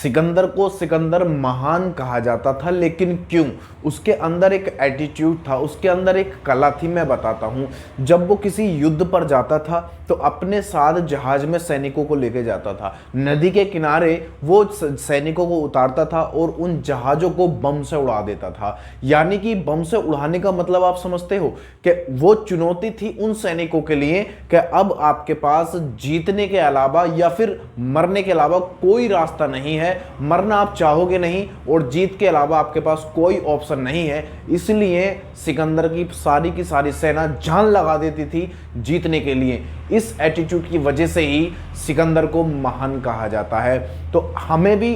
सिकंदर को सिकंदर महान कहा जाता था, लेकिन क्यों? उसके अंदर एक एटीट्यूड था, उसके अंदर एक कला थी। मैं बताता हूँ। जब वो किसी युद्ध पर जाता था तो अपने साथ जहाज में सैनिकों को लेके जाता था। नदी के किनारे वो सैनिकों को उतारता था और उन जहाज़ों को बम से उड़ा देता था। यानी कि बम से उड़ाने का मतलब आप समझते हो कि वो चुनौती थी उन सैनिकों के लिए कि अब आपके पास जीतने के अलावा या फिर मरने के अलावा कोई रास्ता नहीं है। मरना आप चाहोगे नहीं और जीत के अलावा आपके पास कोई ऑप्शन नहीं है। इसलिए सिकंदर की सारी सेना जान लगा देती थी जीतने के लिए। इस एटीट्यूड की वजह से ही सिकंदर को महान कहा जाता है। तो हमें भी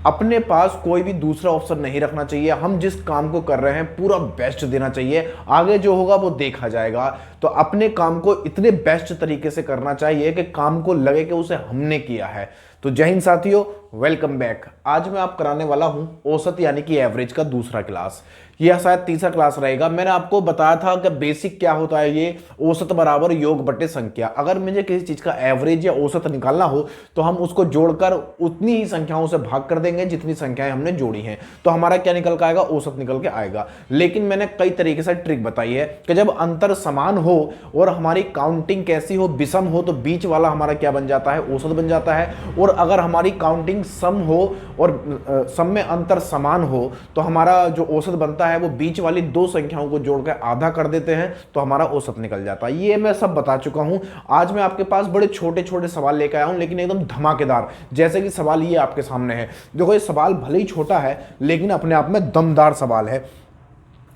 अपने पास कोई भी दूसरा ऑप्शन नहीं रखना चाहिए। हम जिस काम को कर रहे हैं पूरा बेस्ट देना चाहिए। आगे जो होगा वो देखा जाएगा। तो अपने काम को इतने बेस्ट तरीके से करना चाहिए कि काम को लगे कि उसे हमने किया है। तो जय हिंद साथियों, वेलकम बैक। आज मैं आप कराने वाला हूं औसत यानी कि एवरेज का दूसरा क्लास। यह शायद तीसरा क्लास रहेगा। मैंने आपको बताया था कि बेसिक क्या होता है। ये औसत बराबर योग बटे संख्या। अगर मुझे किसी चीज का एवरेज या औसत निकालना हो तो हम उसको जोड़कर उतनी ही संख्याओं से भाग कर देंगे जितनी संख्याएं हमने जोड़ी हैं। तो हमारा क्या निकल के आएगा? औसत निकल के आएगा। लेकिन मैंने कई तरीके से ट्रिक बताई है कि जब अंतर समान हो और हमारी काउंटिंग कैसी हो, विषम हो, तो बीच वाला हमारा क्या बन जाता है? औसत बन जाता है। और अगर हमारी काउंटिंग सम हो और सम में अंतर समान हो तो हमारा जो औसत बनता है वो बीच वाली दो संख्याओं को जोड़कर आधा कर देते हैं तो हमारा औसत निकल जाता है। ये मैं सब बता चुका हूं। आज मैं आपके पास बड़े छोटे छोटे सवाल लेकर आया हूं, लेकिन एकदम धमाकेदार। जैसे कि सवाल ये आपके सामने है। देखो, ये सवाल भले ही छोटा है लेकिन अपने आप में दमदार सवाल है।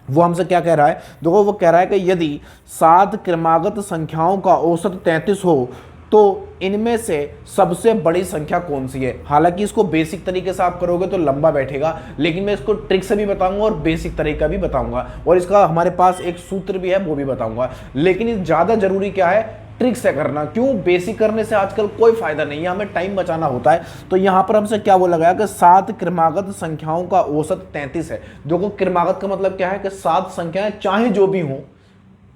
वो हमसे क्या कह रहा है? देखो, वो कह रहा है कि यदि 7 क्रमागत संख्याओं का औसत 33 हो तो इनमें से सबसे बड़ी संख्या कौन सी है? हालांकि इसको बेसिक तरीके से आप करोगे तो लंबा बैठेगा, लेकिन मैं इसको ट्रिक से भी बताऊंगा और बेसिक तरीका भी बताऊंगा और इसका हमारे पास एक सूत्र भी है वो भी बताऊंगा। लेकिन ज्यादा जरूरी क्या है? ट्रिक से करना। क्यों? बेसिक करने से आजकल कोई फायदा नहीं है, हमें टाइम बचाना होता है। तो यहां पर हमसे क्या बोला गया कि 7 क्रमागत संख्याओं का औसत 33 है। देखो, क्रमागत का मतलब क्या है कि 7 संख्याएं चाहे जो भी हों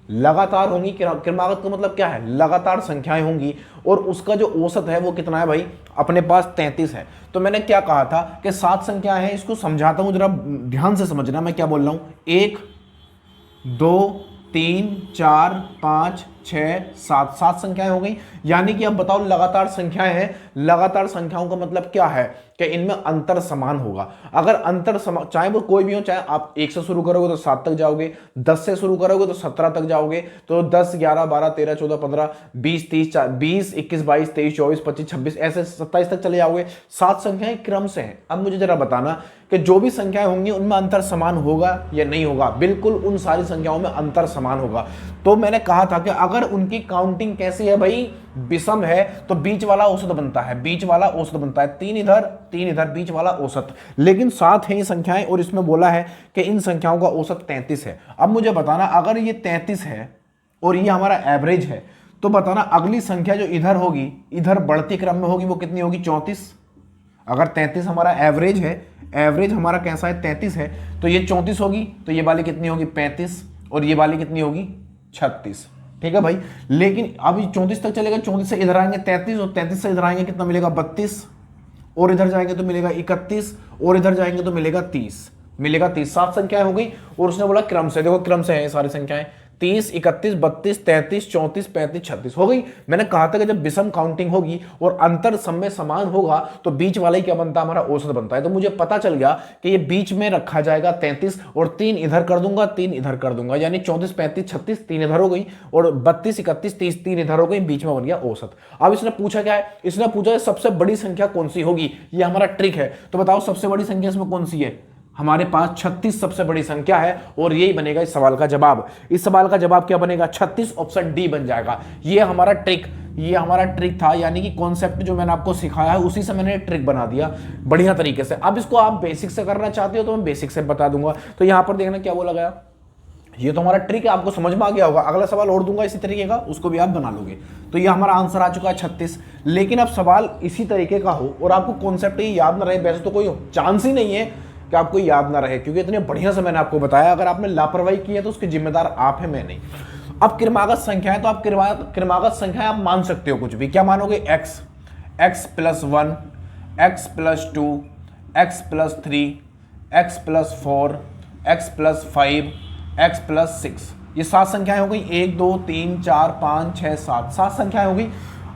लगातार होंगी। क्रमागत का मतलब क्या है? लगातार संख्याएं होंगी और उसका जो औसत है वो कितना है भाई? अपने पास 33 है। तो मैंने क्या कहा था कि 7 संख्याएं हैं। इसको समझाता हूं, जरा ध्यान से समझना मैं क्या बोल रहा हूं। 1 2 3 4 5 6 7 7 संख्याएं हो गई। यानी कि अब बताओ, लगातार संख्याएं हैं। लगातार संख्याओं का मतलब क्या है कि इनमें अंतर समान होगा। अगर अंतर समान, चाहे वो कोई भी हो, चाहे आप 1 से शुरू करोगे तो 7 तक जाओगे, 10 से शुरू करोगे तो 17 तक जाओगे, तो 10 11 12 13 14 15 20 30 20 21 22 23 24 25 26 ऐसे 27 तक चले जाओगे। 7 संख्याएं क्रम से हैं। अब मुझे जरा बताना कि जो भी संख्याएं होंगी उनमें अंतर समान होगा या नहीं होगा? बिल्कुल उन सारी संख्याओं में अंतर समान होगा। तो मैंने कहा था कि अगर उनकी काउंटिंग कैसी है भाई? विषम है तो बीच वाला औसत बनता है। बीच वाला औसत बनता है 3 इधर बीच वाला औसत। लेकिन 7 है ये संख्याएं और इसमें बोला है कि इन संख्याओं का औसत 33 है। अब मुझे बताना, अगर ये 33 है और ये हमारा एवरेज है तो बताना अगली संख्या जो इधर होगी, इधर बढ़ती क्रम में होगी, वो कितनी होगी? 34। अगर 33 हमारा एवरेज है, एवरेज हमारा कैसा है? 33 है, तो ये 34 होगी। तो ये वाली कितनी होगी? 35। और ये वाली कितनी होगी? 36। ठीक है भाई। लेकिन अब 34 तक चलेगा। 34 से इधर आएंगे 33 और 33 से इधर आएंगे कितना मिलेगा? 32 और इधर जाएंगे तो मिलेगा 31 और इधर जाएंगे तो मिलेगा 30। मिलेगा 30। 7 संख्याएं हो गई और उसने बोला क्रम से। देखो, क्रम से है सारी संख्याएं। 30 31 32 33 34 35 36 हो गई। मैंने कहा था कि जब विषम काउंटिंग होगी और अंतर सम में समान होगा तो बीच वाला ही क्या बनता है? हमारा औसत बनता है। तो मुझे पता चल गया कि ये बीच में रखा जाएगा 33 और 3 इधर कर दूंगा, 3 इधर कर दूंगा, यानी 34 35 36 3 इधर हो गई और 32 31 30 3 इधर हो गई। बीच में बन गया औसत। अब इसने पूछा क्या है? इसने पूछा सबसे बड़ी संख्या कौन सी होगी। ये हमारा ट्रिक है। तो बताओ सबसे बड़ी संख्या इसमें कौन सी है? हमारे पास 36 सबसे बड़ी संख्या है और यही बनेगा इस सवाल का जवाब। इस सवाल का जवाब क्या बनेगा? 36। ऑप्शन डी बन जाएगा। ये हमारा ट्रिक था, यानी कि कॉन्सेप्ट जो मैंने आपको सिखाया है उसी से मैंने ट्रिक बना दिया बढ़िया तरीके से। अब इसको आप बेसिक से करना चाहते हो तो मैं बेसिक से बता दूंगा। तो यहां पर देखना क्या बोला गया। ये तो हमारा ट्रिक है, आपको समझ में आ गया होगा। अगला सवाल और दूंगा इसी तरीके का, उसको भी आप बना लोगे। तो ये हमारा आंसर आ चुका है 36। लेकिन अब सवाल इसी तरीके का हो और आपको कॉन्सेप्ट ये याद ना रहे, वैसे तो कोई चांस ही नहीं है कि आपको याद ना रहे, क्योंकि इतने बढ़िया से मैंने आपको बताया। अगर आपने लापरवाही की है तो उसके जिम्मेदार आप हैं, मैं नहीं। अब क्रमागत संख्या है तो आप क्रमागत संख्या आप मान सकते हो कुछ भी। क्या मानोगे? x + 1 x + 2 x plus 3, x plus 4, x plus 5, x plus 6। ये 7 संख्याएं हो गई। 1 2 3 4 5 6 7, 7 संख्याएं हो गई।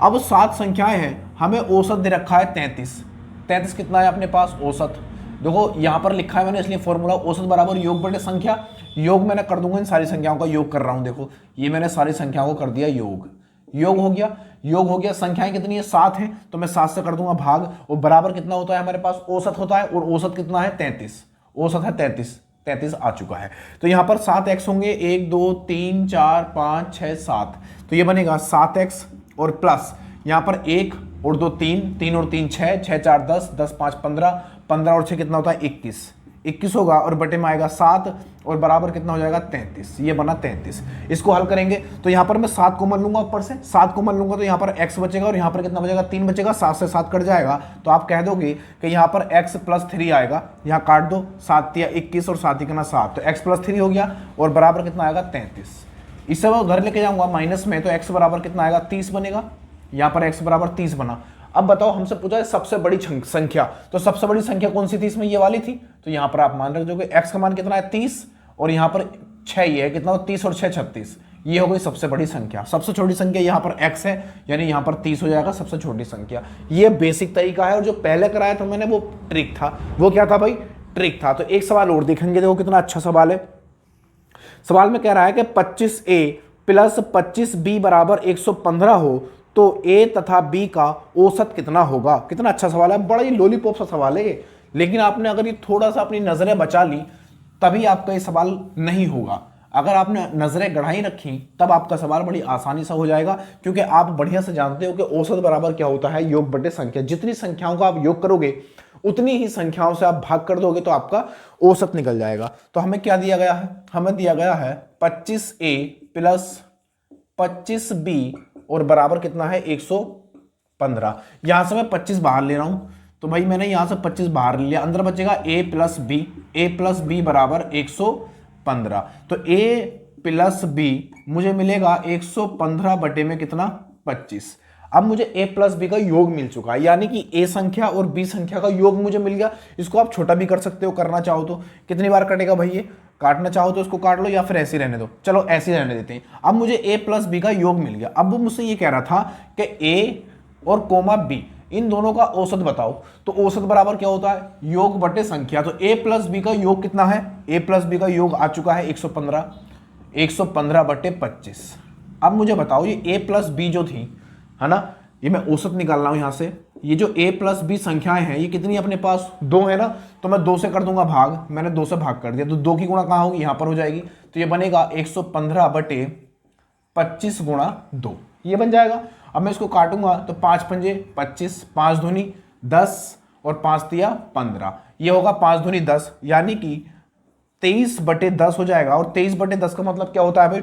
अब 7 संख्याएं हैं, हमें औसत दे रखा है 33। 33 कितना है अपने पास औसत? देखो यहाँ पर लिखा है मैंने, इसलिए फॉर्मूला औसत बराबर योग बटे संख्या। योग मैंने कर दूंगा, इन सारी संख्याओं का योग कर रहा हूँ। देखो ये मैंने सारी संख्याओं को कर दिया योग, योग हो गया, योग हो गया। संख्याएं कितनी है? 7 है, तो मैं 7 से कर दूंगा भाग, और बराबर कितना होता है हमारे पास? औसत होता है, और औसत कितना है? 33। औसत है 33, 33 आ चुका है। तो यहाँ पर 7x होंगे, 1 2 3 4 5 6 7, तो ये बनेगा 7x और प्लस यहाँ पर 1 और 2 3, 3 और 3 6, 6 4 10, 10 5 15, 15 और 6 कितना होता है? 21, 21 होगा, और बटे में आएगा 7, और बराबर कितना हो जाएगा? 33। ये बना 33। इसको हल करेंगे तो यहाँ पर मैं 7 कॉमन लूंगा, ऊपर से 7 कॉमन लूंगा तो यहाँ पर x बचेगा, और यहाँ पर कितना बचेगा? 3 बचेगा। 7 से 7 कट जाएगा, तो आप कह दोगे कि यहाँ पर x प्लस 3 आएगा। यहाँ काट दो, 7 या 21 और 7 इतना 7, तो x प्लस 3 हो गया, और बराबर कितना आएगा? 33। इससे मैं उधर लेके जाऊंगा माइनस में, तो x बराबर कितना आएगा? 30 बनेगा। यहाँ पर x बराबर 30 बना। अब बताओ, हमसे पूछा है सबसे बड़ी संख्या, तो सबसे बड़ी संख्या कौन सी थी इसमें? ये वाली थी। तो यहाँ पर आप मान रख दोगे x का मान कितना है? 30, और यहाँ पर 6 ये है, कितना? 30 और 6 36। ये हो गई सबसे बड़ी संख्या। सबसे छोटी संख्या यहाँ पर x है, यानी यहाँ पर 30 हो जाएगा सबसे छोटी संख्या। ये बेसिक तरीका है, और जो पहले कराया था मैंने वो ट्रिक था। वो क्या था भाई? ट्रिक था। तो एक सवाल और देखेंगे, देखो कितना अच्छा सवाल है। सवाल में कह रहा है कि 25a प्लस 25b बराबर 115 हो तो a तथा b का औसत कितना होगा? कितना अच्छा सवाल है, बड़ा ही लॉलीपॉप सा सवाल है ये। लेकिन आपने अगर ये थोड़ा सा अपनी नजरें बचा ली, तभी आपका ये सवाल नहीं होगा। अगर आपने नजरें गढ़ाई रखी, तब आपका सवाल बड़ी आसानी से हो जाएगा, क्योंकि आप बढ़िया से जानते हो कि औसत बराबर क्या होता है? योग बटे संख्या। जितनी संख्याओं का आप योग करोगे, उतनी ही संख्याओं से आप भाग कर दोगे, तो आपका औसत निकल जाएगा। तो हमें क्या दिया गया है? हमें दिया गया है 25a प्लस 25b, और बराबर कितना है? 115। यहां से मैं 25 बाहर ले रहा हूं, तो भाई मैंने यहां से 25 बाहर ले लिया, अंदर बचेगा a plus B. a plus B बराबर 115। तो a प्लस बी मुझे मिलेगा 115 बटे में कितना? 25। अब मुझे a प्लस बी का योग मिल चुका है, यानी कि a संख्या और b संख्या का योग मुझे मिल गया। इसको आप छोटा भी कर सकते हो, करना चाहो तो। कितनी बार कटेगा भाई ये? काटना चाहो तो इसको काट लो, या फिर ऐसे ही रहने दो। चलो ऐसे ही रहने देते हैं। अब मुझे a प्लस बी का योग मिल गया। अब वो मुझसे ये कह रहा था कि a और कोमा b, इन दोनों का औसत बताओ। तो औसत बराबर क्या होता है? योग बटे संख्या। तो a प्लस बी का योग कितना है? a प्लस बी का योग आ चुका है 115, 115 बटे 25। अब मुझे बताओ, ये a प्लस बी जो थी, है ना, ये मैं औसत निकाल रहा हूं यहां से। ये जो a प्लस बी संख्याएं हैं, ये कितनी अपने पास? 2 है ना, तो मैं 2 से कर दूंगा भाग। मैंने 2 से भाग कर दिया, तो 2 की गुणा कहां होगी? यहां पर हो जाएगी। तो ये बनेगा 115 बटे 25 गुणा 2, ये बन जाएगा। अब मैं इसको काटूंगा, तो 5 पंजे 25, 5 दूनी 10, और 5 तिया 15, ये होगा 5 दूनी 10, यानी कि 23 बटे 10 हो जाएगा। और 23 बटे 10 का मतलब क्या होता है भाई?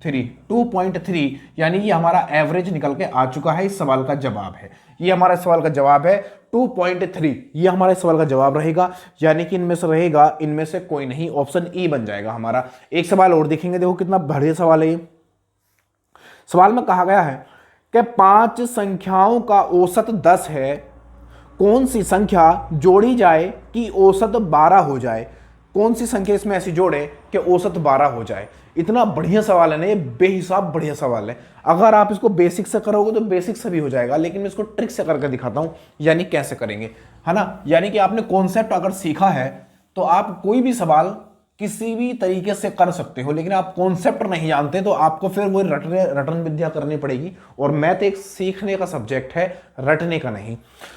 2.3, यानी ये हमारा एवरेज निकल के आ चुका है। इस सवाल का जवाब है, ये हमारा सवाल का जवाब है 2.3। ये हमारे सवाल का जवाब रहेगा, यानी कि इनमें से रहेगा, इनमें से कोई नहीं, ऑप्शन ई बन जाएगा हमारा। एक सवाल और देखेंगे, देखो कितना बढ़िया सवाल है ये। सवाल में कहा गया है कि 5 संख्याओं का औसत 10 है, कौन सी संख्या जोड़ी जाए कि औसत 12 हो जाए? कौन सी संख्या इसमें ऐसी जोड़े कि औसत 12 हो जाए? इतना बढ़िया सवाल है ना ये, बेहिसाब बढ़िया सवाल है। अगर आप इसको बेसिक से करोगे तो बेसिक से भी हो जाएगा, लेकिन मैं इसको ट्रिक से करके दिखाता हूं, यानी कैसे करेंगे, है ना। यानी कि आपने कॉन्सेप्ट अगर सीखा है तो आप कोई भी सवाल किसी भी तरीके से कर सकते हो, लेकिन आप कॉन्सेप्ट नहीं जानते तो आपको फिर वो रटन विद्या करनी पड़ेगी। और मैथ एक सीखने का सब्जेक्ट है, रटने का नहीं।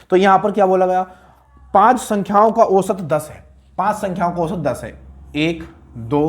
तो यहां पर क्या बोला गया? 5 संख्याओं का औसत 10 है। 5 संख्याओं का औसत 10 है, 1 2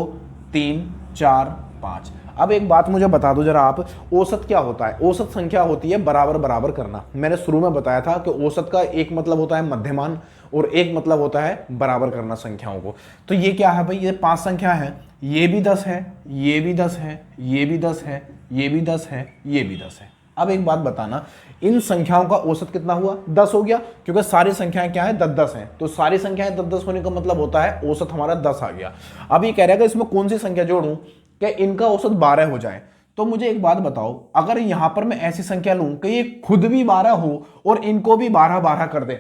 3 4 5। अब एक बात मुझे बता दो जरा आप, औसत क्या होता है? औसत संख्या होती है बराबर बराबर करना। मैंने शुरू में बताया था कि औसत का एक मतलब होता है मध्यमान, और एक मतलब होता है बराबर करना संख्याओं को। तो ये क्या है भाई? ये 5 संख्या है, ये भी 10 है, ये भी 10 है, ये भी 10 है, ये भी 10 है, ये भी 10 है। अब एक बात बताना, इन संख्याओं का औसत कितना हुआ? 10 हो गया, क्योंकि सारी संख्याएं क्या है? 10-10 हैं। तो सारी संख्याएं 10-10 होने का मतलब होता है औसत हमारा 10 आ गया। अब ये कह रहा है कि इसमें कौन सी संख्या जोड़ूं कि इनका औसत 12 हो जाए। तो मुझे एक बात बताओ, अगर यहां पर मैं ऐसी संख्या लूं कि ये खुद भी 12 हो और इनको भी 12-12 कर दे,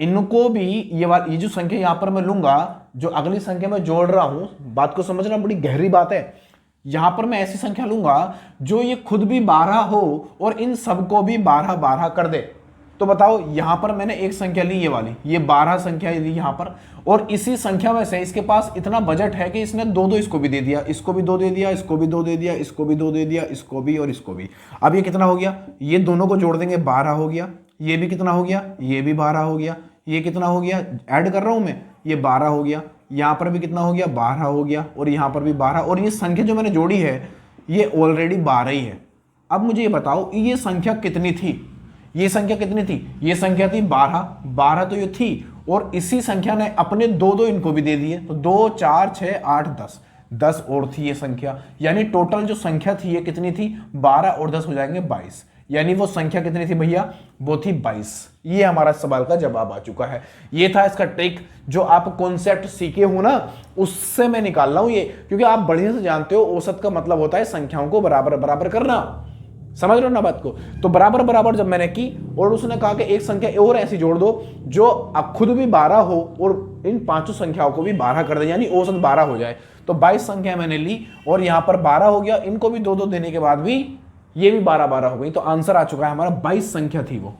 इनको भी ये जो संख्या यहां पर मैं लूंगा, जो अगली संख्या मैं जोड़ रहा हूं, बात को समझना, बड़ी गहरी बात है। यहां पर मैं ऐसी संख्या लूंगा जो ये खुद भी 12 हो और इन सबको भी 12 12 कर दे। तो बताओ, यहां पर मैंने एक संख्या ली, ये वाली, ये 12 संख्या ली यहां पर, और इसी संख्या में से इसके पास इतना बजट है कि इसने दो दो इसको भी दे दिया, इसको भी दो दे दिया, इसको भी दो दे दिया, इसको भी दो दे दिया, इसको भी और इसको भी। अब ये कितना हो गया, ये दोनों को जोड़ देंगे 12 हो गया, ये भी कितना हो गया, ये भी 12 हो गया, ये कितना हो गया, ऐड कर रहा हूं मैं, ये 12 हो गया, यहां पर भी कितना हो गया, 12 हो गया, और यहां पर भी 12, और ये संख्या जो मैंने जोड़ी है ये ऑलरेडी 12 ही है। अब मुझे ये बताओ, ये संख्या कितनी थी, ये संख्या कितनी थी, ये संख्या थी 12, 12 तो ये थी, और इसी संख्या ने अपने दो दो इनको भी दे दिए, तो 2 4 6 8 10, 10 और थी ये संख्या, यानी टोटल जो संख्या थी ये कितनी थी, 12 और 10 हो जाएंगे 22, यानी वो संख्या कितनी थी भैया, वो थी 22। ये हमारा सवाल का जवाब आ चुका है। ये था इसका ट्रिक, जो आप कॉन्सेप्ट सीखे हो ना उससे मैं निकाल रहा हूं ये, क्योंकि आप बढ़िया से जानते हो औसत का मतलब होता है संख्याओं को बराबर बराबर करना, समझ रहे हो ना बात को। तो बराबर बराबर जब मैंने की और उसने कहा कि एक संख्या और ऐसी जोड़ दो जो अब खुद भी 12 हो और इन पांचों संख्याओं को भी 12 कर दे, यानी औसत 12 हो जाए। तो 22 संख्या मैंने ली और यहां पर 12 हो गया, इनको भी दो दो देने के बाद भी ये भी 12 12 हो गई। तो आंसर आ चुका है हमारा 22 संख्या थी वो।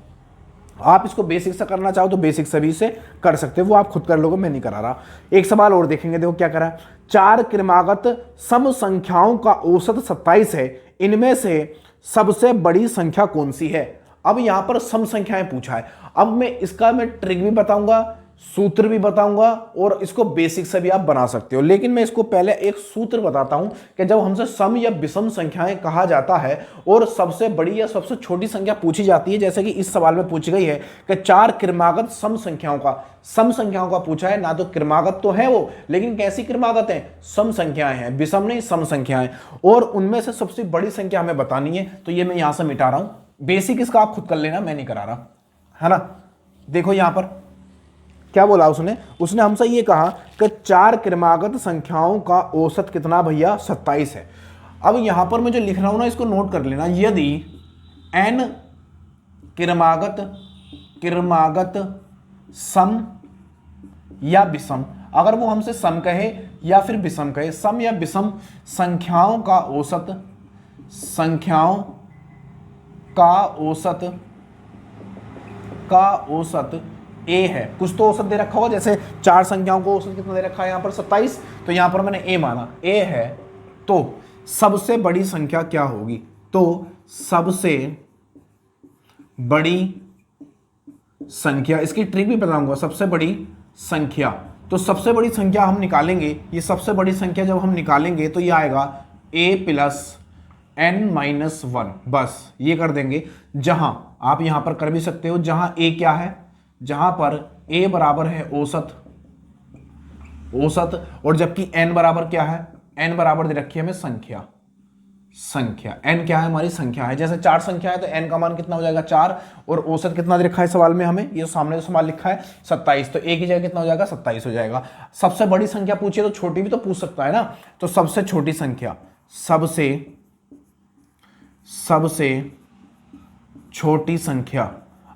आप इसको बेसिक से करना चाहो तो बेसिक सभी से कर सकते हो, वो आप खुद कर लोगे, मैं नहीं करा रहा। एक सवाल और देखेंगे, देखो क्या करा। 4 क्रमागत सम संख्याओं का औसत 27 है, इनमें से सबसे बड़ी संख्या कौन सी है। अब यहां पर सम संख्याएं पूछा है। अब मैं इसका ट्रिक भी बताऊंगा, सूत्र भी बताऊंगा, और इसको बेसिक से भी आप बना सकते हो। लेकिन मैं इसको पहले एक सूत्र बताता हूं कि जब हमसे सम या विषम संख्याएं कहा जाता है और सबसे बड़ी या सबसे छोटी संख्या पूछी जाती है, जैसे कि इस सवाल में पूछी गई है कि 4 क्रमागत सम संख्याओं का पूछा है, ना तो क्रमागत तो है वो, लेकिन कैसी क्रमागत है, सम संख्याएं हैं, विषम नहीं सम संख्याएं, और उनमें से सबसे बड़ी संख्या हमें बतानी है। तो ये मैं यहां से मिटा रहा हूं, बेसिक इसका आप खुद कर लेना, मैं नहीं करा रहा, है ना। देखो यहां पर क्या बोला उसने हमसे ये कहा कि 4 क्रमागत संख्याओं का औसत कितना भैया, 27 है। अब यहां पर मैं जो लिख रहा हूं ना इसको नोट कर लेना। यदि n क्रमागत सम या विषम, अगर वो हमसे सम कहे या फिर विषम कहे, सम या विषम संख्याओं का औसत a है, कुछ तो औसत दे रखा होगा, जैसे 4 संख्याओं को औसत कितना दे रखा है यहां पर 27, तो यहां पर मैंने a माना, a है, तो सबसे बड़ी संख्या क्या होगी, तो सबसे बड़ी संख्या, इसकी ट्रिक भी बताऊंगा, सबसे बड़ी संख्या। तो सबसे बड़ी संख्या हम निकालेंगे, ये सबसे बड़ी संख्या जब हम निकालेंगे तो ये आएगा a + n-1, बस ये कर देंगे। जहां आप यहां पर कर भी सकते हो, जहां a क्या है, जहां पर a बराबर है औसत, और जबकि n बराबर क्या है, n बराबर दे रखी है हमें संख्या, n क्या है, हमारी संख्या है। जैसे 4 संख्या है तो n का मान कितना हो जाएगा 4, और औसत कितना दे रखा है सवाल में हमें, ये सामने जो सवाल लिखा है 27, तो a की जगह कितना हो जाएगा 27 हो जाएगा। सबसे बड़ी संख्या पूछिए तो छोटी भी तो पूछ सकता है ना, तो सबसे छोटी संख्या, सबसे छोटी संख्या।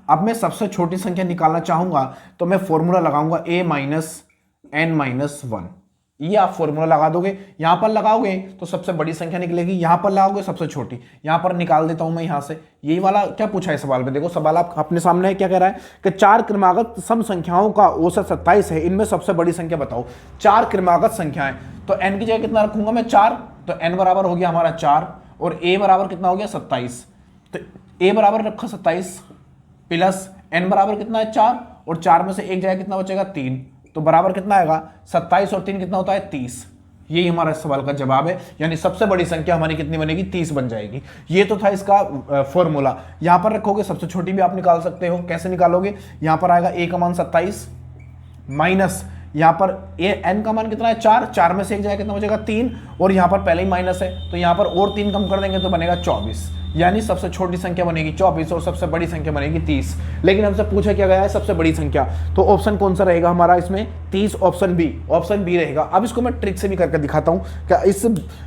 अब मैं सबसे छोटी संख्या निकालना चाहूंगा तो मैं फॉर्मूला लगाऊंगा a - n-1, ये आप फॉर्मूला लगा दोगे, यहां पर लगाओगे तो सबसे बड़ी संख्या निकलेगी, यहां पर लगाओगे सबसे छोटी, यहां पर निकाल देता हूं मैं यहां से। यही वाला क्या पूछा है सवाल में, देखो सवाल आप अपने सामने है, क्या कह रहा है कि 4 क्रमागत सम संख्याओं का औसत 27 है, इनमें सबसे बड़ी संख्या बताओ। 4 क्रमागत संख्याएं, तो n की जगह कितना रखूंगा मैं 4, तो n बराबर हो गया हमारा 4, और a बराबर कितना हो गया 27, तो a बराबर रखा 27 प्लस n बराबर कितना है 4, और 4 में से एक जगह कितना बचेगा 3, तो बराबर कितना आएगा 27 और 3 कितना होता है 30। यही हमारा सवाल का जवाब है, यानी सबसे बड़ी संख्या हमारी कितनी बनेगी 30 बन जाएगी। ये तो था इसका फॉर्मूला। यहां पर रखोगे सबसे छोटी भी आप निकाल सकते हो, कैसे निकालोगे, यहां पर आएगा a का मान 27 माइनस यहां पर n का मान कितना है 4, 4 में से एक जगह कितना बचेगा 3, और यहां पर पहले ही माइनस है तो यहां पर और 3 कम कर देंगे तो बनेगा 24। यानी सबसे छोटी संख्या बनेगी 24 और सबसे बड़ी संख्या बनेगी 30। लेकिन हमसे पूछा क्या गया है सबसे बड़ी संख्या, तो ऑप्शन कौन सा रहेगा हमारा इसमें 30, ऑप्शन बी रहेगा। अब इसको मैं ट्रिक से भी करके दिखाता हूँ क्या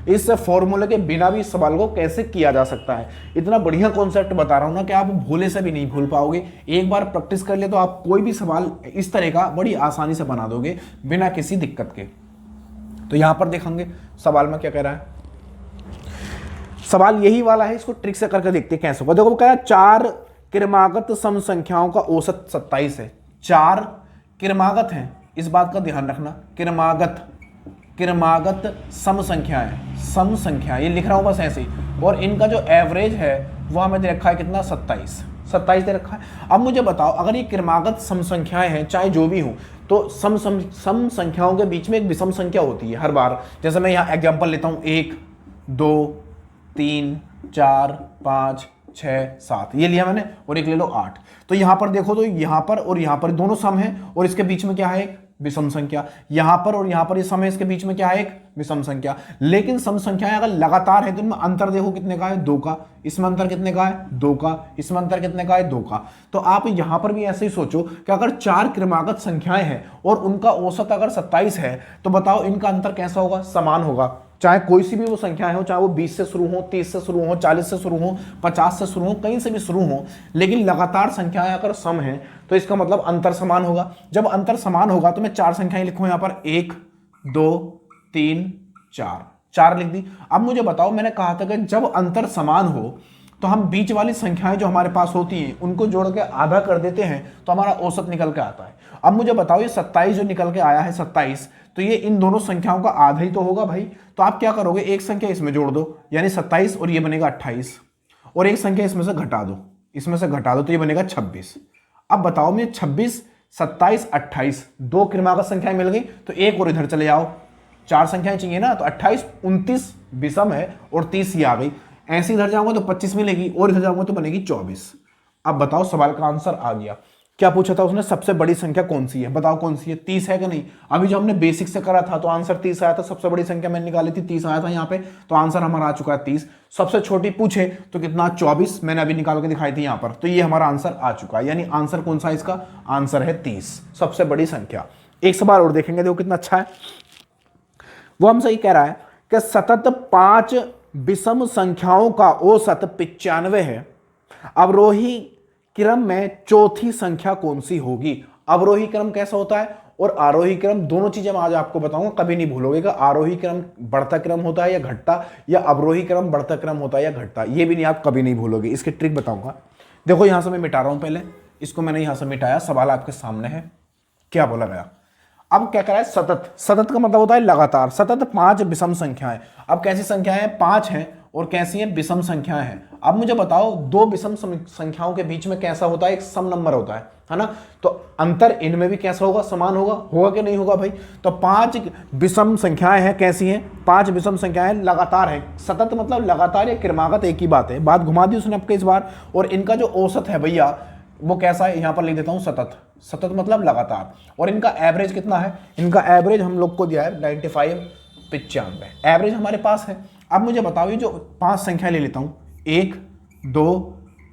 इस फॉर्मूले के बिना भी इस सवाल को कैसे किया जा सकता है। इतना बढ़िया कॉन्सेप्ट बता रहा हूँ ना कि आप भूले से भी नहीं भूल पाओगे। एक बार प्रैक्टिस कर ले तो आप कोई भी सवाल इस तरह का बड़ी आसानी से बना दोगे बिना किसी दिक्कत के। तो यहां पर देखेंगे सवाल में क्या कह रहा है, सवाल यही वाला है, इसको ट्रिक से करके देखते हैं कैसे होगा। देखो कह रहा है 4 क्रमागत सम संख्याओं का औसत 27 है। 4 क्रमागत हैं, इस बात का ध्यान रखना, क्रमागत सम संख्या ये लिख रहा हूं बस ऐसे ही। और इनका जो एवरेज है वो हमें दे रखा है कितना 27 दे रखा है। अब मुझे बताओ अगर ये क्रमागत सम संख्याएं हैं चाहे जो भी हो, तो सम संख्याओं के बीच में एक विषम संख्या होती है हर बार। जैसे मैं यहाँ एग्जांपल लेता हूँ 1 2 3 4 5 6 7 ये लिया मैंने, और एक ले लो 8। तो यहाँ पर देखो तो यहाँ पर और यहाँ पर दोनों सम है और इसके बीच में क्या है एक विषम संख्या। यहाँ पर और यहाँ पर ये सम है, इसके बीच में क्या है एक विषम संख्या। लेकिन सम संख्याएं अगर लगातार है तो इनमें अंतर देखो कितने का है 2 का, इसमें अंतर कितने का है 2 का, इसमें अंतर कितने का है 2 का। तो आप यहाँ पर भी ऐसे ही सोचो कि अगर 4 क्रमागत संख्याएं हैं और उनका औसत अगर 27 है तो बताओ इनका अंतर कैसा होगा, समान होगा। चाहे कोई सी भी वो संख्या हो, चाहे वो 20 से शुरू हो, 30 से शुरू हो, 40 से शुरू हो, 50 से शुरू हो, कहीं से भी शुरू हो, लेकिन लगातार संख्याएं अगर सम है तो इसका मतलब अंतर समान होगा। जब अंतर समान होगा तो मैं 4 संख्याएं लिखूं यहाँ पर 1 2 3 4 लिख दी। अब मुझे बताओ मैंने कहा था कि जब अंतर समान हो तो हम बीच वाली संख्याएं जो हमारे पास होती हैं उनको जोड़ के आधा कर देते हैं तो हमारा औसत निकल के आता है। अब मुझे बताओ ये 27 जो निकल के आया है 27, तो ये इन दोनों संख्याओं का आधा ही तो होगा भाई। तो आप क्या करोगे, एक संख्या इसमें जोड़ दो यानी 27 और ये बनेगा 28, और एक संख्या इसमें से घटा दो तो ये बनेगा 26। अब बताओ मैं 26 27 28 दो क्रमागत संख्याएं मिल गई, तो एक और इधर चले जाओ, 4 संख्याएं चाहिए ना, तो 28 29 विषम है और 30 ये आ गई। ऐसे इधर जाऊंगा तो 25 मिलेगी और इधर जाऊंगा तो बनेगी 24। अब बताओ सवाल का आंसर आ गया। क्या पूछा था उसने, सबसे बड़ी संख्या कौन सी है, बताओ कौन सी है, 30 है कि नहीं। अभी जो हमने बेसिक से करा था तो आंसर 30 आया था, सबसे बड़ी संख्या मैंने निकाली थी 30 आया था यहाँ पे, तो आंसर हमारा आ चुका है 30। सबसे छोटी पूछे तो कितना 24 मैंने अभी निकाल के दिखाई थी यहाँ पर, तो ये हमारा आंसर आ चुका है। यानी आंसर कौन सा, इसका आंसर है 30, सबसे बड़ी संख्या। एक सवाल और देखेंगे, देखो कितना अच्छा है। वो हमसे ये कह रहा है कि सतत 5 विषम संख्याओं का औसत 95 है, अवरोही क्रम में चौथी संख्या कौन सी होगी। अवरोही क्रम कैसा होता है और आरोही क्रम, दोनों चीजें मैं आज आपको बताऊंगा, कभी नहीं भूलोगे कि आरोही क्रम बढ़ता क्रम होता है या घटता, या अवरोही क्रम बढ़ता क्रम होता है या घटता, ये भी नहीं आप कभी नहीं भूलोगे। इसकी ट्रिक बताऊंगा। देखो यहां से मैं मिटा रहा हूं, पहले इसको मैंने यहां से मिटाया, सवाल आपके सामने है, क्या बोला गया। अब क्या करा है, सतत, सतत का मतलब होता है लगातार, सतत 5 विषम संख्याएं। अब कैसी संख्याएं हैं, 5 हैं और कैसी हैं, विषम संख्याएं हैं। अब मुझे बताओ दो विषम संख्याओं के बीच में कैसा होता है, एक सम नंबर होता है ना, तो अंतर इनमें भी कैसा होगा, समान होगा कि नहीं होगा भाई। तो 5 विषम संख्याएं हैं, कैसी हैं, 5 विषम संख्याएं लगातार हैं। सतत मतलब लगातार या क्रमागत एक ही बात है, बात घुमा दी उसने आपके इस बार। और इनका जो औसत है भैया वो कैसा है, यहां पर लिख देता हूं सतत, सतत मतलब लगातार। और इनका एवरेज कितना है, इनका एवरेज हम लोग को दिया है 95 95 एवरेज हमारे पास है। अब मुझे बताओ ये जो 5 संख्या ले लेता हूं, 1 2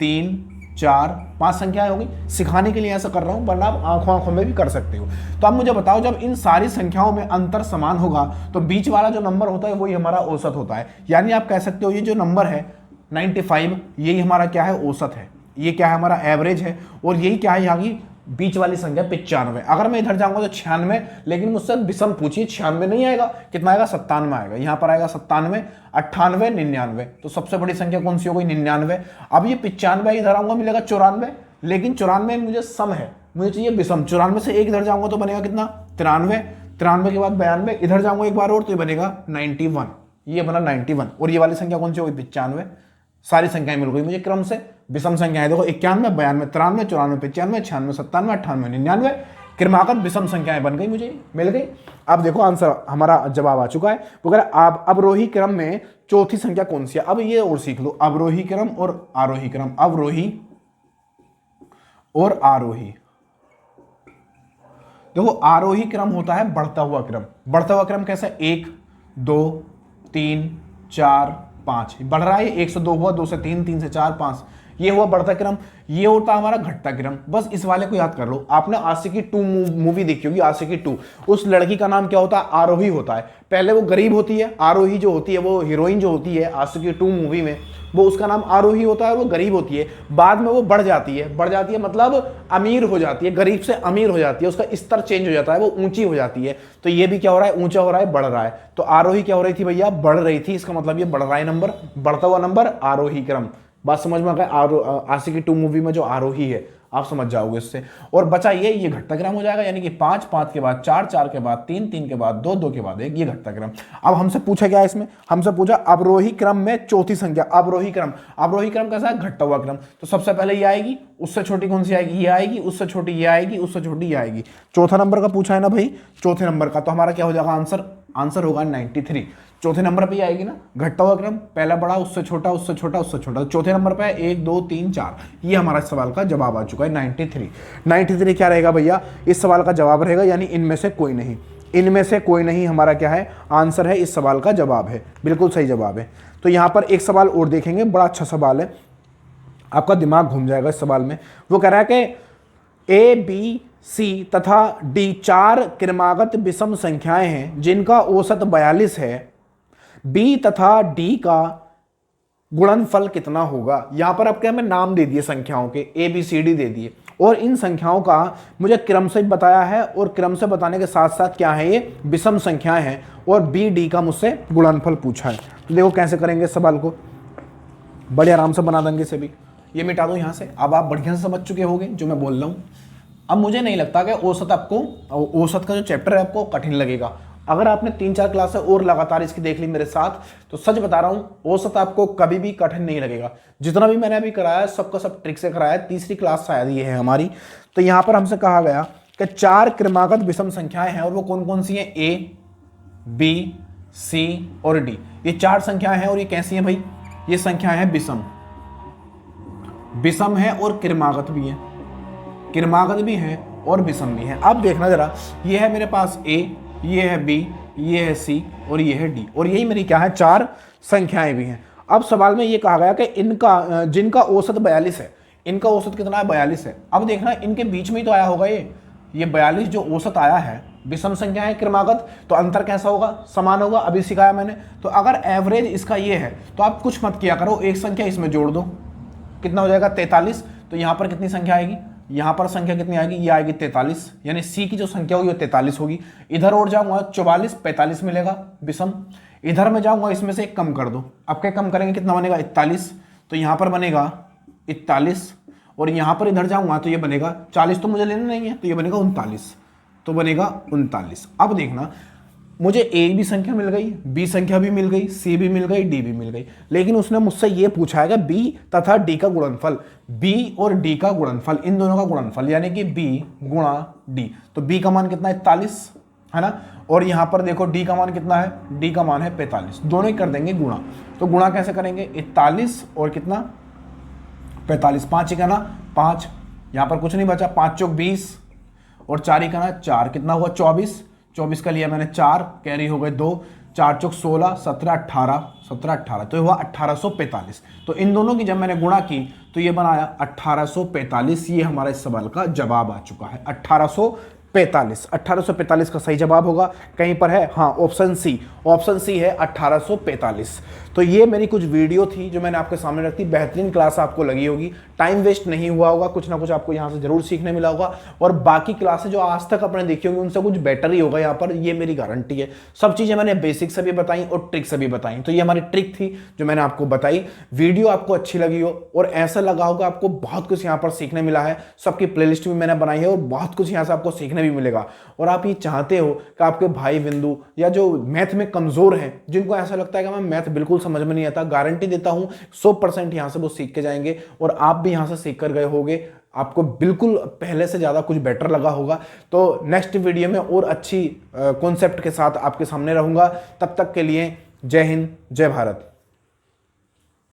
3 4 5 संख्याएं होगी, सिखाने के लिए ऐसा कर रहा हूं, वरना आप आंखों आंखों में भी कर सकते हो। तो अब मुझे बताओ जब इन सारी संख्याओं में अंतर समान होगा तो बीच वाला जो नंबर होता है वही हमारा औसत होता है। यानी आप कह सकते हो ये जो नंबर है 95, यही हमारा क्या है, औसत है, ये क्या है, हमारा एवरेज है। और यही क्या है, यहाँ की बीच वाली संख्या 95। अगर मैं इधर जाऊंगा तो 96, लेकिन मुझसे विषम पूछिए, 96 नहीं आएगा, कितना आएगा, 97 आएगा। यहाँ पर आएगा 97 98 99, तो सबसे बड़ी संख्या कौन सी हो गई, 99। अब ये 95 इधर आऊंगा मिलेगा 94, लेकिन 94 मुझे सम है, मुझे चाहिए विषम। 94 से एक इधर जाऊंगा तो बनेगा कितना, 93 93 के बाद 92, इधर जाऊंगा एक बार और तो ये बनेगा 91, ये बना 91। और ये वाली संख्या कौन सी होगी, 95। सारी संख्याएं मिल गई मुझे क्रम से, विषम संख्याएं देखो 91 92 93 94 95 96 97 98 99, क्रमागत विषम संख्याएं बन गई, मुझे मिल गई। अब देखो आंसर हमारा जवाब आ चुका है। वो कह रहा है अवरोही क्रम में चौथी संख्या कौन सी है। अब ये और सीख लो, अवरोही क्रम और आरोही क्रम, अवरोही और आरोही। देखो आरोही क्रम होता है बढ़ता हुआ क्रम। बढ़ता हुआ क्रम कैसा, 1 2 3 4 5 बढ़ रहा है, 1 से 2 हुआ, 2 से 3, 3 से 4, 5, ये हुआ बढ़ता क्रम, ये होता हमारा घटता क्रम। बस इस वाले को याद कर लो। आपने आशिकी 2 मूवी देखी होगी, आशिकी 2, उस लड़की का नाम क्या होता है? आरोही होता है। पहले वो गरीब होती है, आरोही जो होती है, वो हीरोइन जो होती है आशिकी 2 मूवी में, वो उसका नाम आरोही होता है, वो गरीब होती है। बाद में वो बढ़ जाती है मतलब अमीर हो जाती है, गरीब से अमीर हो जाती है, उसका स्तर चेंज हो जाता है, वो ऊंची हो जाती है। तो ये भी क्या हो रहा है? ऊंचा हो रहा है, बढ़ रहा है। तो आरोही क्या हो रही थी भैया? बढ़ रही थी। इसका मतलब ये बढ़ रहा है नंबर, बढ़ता हुआ नंबर, आरोही क्रम। बात समझ में आ गया? आशिकी 2 मूवी में जो आरोही है, आप समझ जाओगे इससे। और बचा ये घटता क्रम हो जाएगा, यानी कि 5 5 के बाद 4 4 के बाद 3 3 के बाद 2 2 के बाद 1, ये घटता क्रम। अब हमसे पूछा क्या इसमें? हमसे पूछा अवरोही क्रम में चौथी संख्या। अवरोही क्रम कैसा है? घटता हुआ क्रम। तो सबसे पहले ये आएगी, उससे छोटी कौन सी आएगी? ये आएगी, उससे छोटी ये आएगी, उससे छोटी ये आएगी। चौथा नंबर का पूछा है ना भाई, चौथे नंबर का। तो हमारा क्या हो जाएगा आंसर होगा 93। चौथे नंबर पे आएगी ना घटता हुआ क्रम, पहला बड़ा, उससे छोटा, उससे छोटा, उससे छोटा। चौथे नंबर पे 1 2 3 4। ये हमारा इस सवाल का जवाब आ चुका है 93। 93 क्या रहेगा भैया? इस सवाल का जवाब रहेगा, यानी इनमें से कोई नहीं। इनमें से कोई नहीं हमारा क्या है? आंसर है, इस सवाल का जवाब है। बिल्कुल सही जवाब है। तो यहाँ पर एक सवाल और देखेंगे, बड़ा अच्छा सवाल है, आपका दिमाग घूम जाएगा इस सवाल में। वो कह रहा है कि ए बी सी तथा डी 4 क्रमागत विषम संख्याएं हैं जिनका औसत 42 है। बी तथा डी का गुणनफल कितना होगा? यहां पर आपके हमें नाम दे दिए संख्याओं के, ए बी सी डी दे दिए, और इन संख्याओं का मुझे क्रम से बताया है, और क्रम से बताने के साथ साथ क्या है? ये विषम संख्याएं हैं, और बी डी का मुझसे गुणनफल पूछा है। तो देखो कैसे करेंगे इस सवाल को, बड़े आराम से बना देंगे इसे भी। ये मिटा दो यहाँ से। अब आप बढ़िया से समझ चुके होंगे जो मैं बोल रहा हूँ। अब मुझे नहीं लगता कि औसत का जो चैप्टर है आपको कठिन लगेगा। अगर आपने 3-4 क्लासें और लगातार इसकी देख ली मेरे साथ, तो सच बता रहा हूं, औसत आपको कभी भी कठिन नहीं लगेगा। जितना भी मैंने अभी कराया सबका सब ट्रिक से कराया। तीसरी क्लास शायद ये है हमारी। तो यहां पर हमसे कहा गया कि 4 क्रमागत विषम संख्याएं हैं, और वो कौन कौन सी हैं? ए बी सी और डी। ये 4 संख्याएं हैं, और ये कैसी हैं भाई? ये संख्याएं हैं विषम है और क्रमागत भी है, क्रमागत भी है और विषम भी है। अब देखना जरा, ये है मेरे पास ए, ये है बी, ये है सी और ये है डी, और यही मेरी क्या है? 4 संख्याएं भी हैं। अब सवाल में ये कहा गया कि इनका जिनका औसत 42 है, इनका औसत कितना है? 42 है। अब देखना इनके बीच में ही तो आया होगा ये 42 जो औसत आया है, विषम संख्या है क्रमागत, तो अंतर कैसा होगा? समान होगा। अभी सिखाया मैंने। तो अगर एवरेज इसका ये है, तो आप कुछ मत किया करो, एक संख्या इसमें जोड़ दो, कितना हो जाएगा? 43। तो यहाँ पर कितनी संख्या आएगी? यहाँ पर संख्या कितनी आएगी? ये आएगी 43, यानी सी की जो संख्या होगी वो 43 होगी। इधर और जाऊंगा 44, 45 मिलेगा विषम। इधर में जाऊंगा, इसमें से एक कम कर दो। अब क्या कम करेंगे? कितना बनेगा? 41। तो यहाँ पर बनेगा 41, और यहाँ पर इधर जाऊंगा तो ये बनेगा 40, तो मुझे लेना नहीं है, तो ये बनेगा 39। तो बनेगा 39। अब देखना, मुझे ए भी संख्या मिल गई, बी संख्या भी मिल गई, सी भी मिल गई, डी भी मिल गई, लेकिन उसने मुझसे ये पूछा है कि बी तथा डी का गुणनफल, बी और डी का गुणनफल, इन दोनों का गुणनफल, यानी कि बी गुणा डी। तो बी का मान कितना है? 41 है ना, और यहां पर देखो डी का मान कितना है? डी का मान है 45। दोनों ही कर देंगे गुणा। तो गुणा कैसे करेंगे? 41 और कितना? 45। 5 ही कहना 5, यहां पर कुछ नहीं बचा। 5 चौक 20 और 4 ही कहना 4, कितना हुआ? 24। 24 का लिया मैंने 4, कैरी हो गए 2, 4 चौक 16, 17 18, 17 18, तो ये हुआ 1845। तो इन दोनों की जब मैंने गुणा की तो ये बनाया 1845। ये हमारा इस सवाल का जवाब आ चुका है 1845। 1845 का सही जवाब होगा कहीं पर है? हाँ, ऑप्शन सी है 1845। तो ये मेरी कुछ वीडियो थी जो मैंने आपके सामने रखी। बेहतरीन क्लास आपको लगी होगी, टाइम वेस्ट नहीं हुआ होगा, कुछ ना कुछ आपको यहाँ से जरूर सीखने मिला होगा, और बाकी क्लासें जो आज तक आपने देखी होंगी उनसे कुछ बेटर ही होगा यहाँ पर, ये मेरी गारंटी है। सब चीज़ें मैंने बेसिक से भी बताई और ट्रिक से भी बताई। तो ये हमारी ट्रिक थी जो मैंने आपको बताई। वीडियो आपको अच्छी लगी हो और ऐसा लगा होगा आपको बहुत कुछ यहाँ पर सीखने मिला है, सबकी प्लेलिस्ट भी मैंने बनाई है और बहुत कुछ यहाँ से आपको सीखने भी मिलेगा, और आप ये चाहते हो कि आपके भाई बिंदु या जो मैथ में कमजोर हैं, जिनको ऐसा लगता है कि मैं मैथ बिल्कुल समझ में नहीं आता, गारंटी देता हूं 100% यहां से वो सीख के जाएंगे, और आप भी यहां से सीख कर गए होगे, आपको बिल्कुल पहले से ज्यादा कुछ बेटर लगा होगा। तो नेक्स्ट वीडियो में और अच्छी कॉन्सेप्ट के साथ आपके सामने रहूंगा। तब तक के लिए जय हिंद, जय भारत।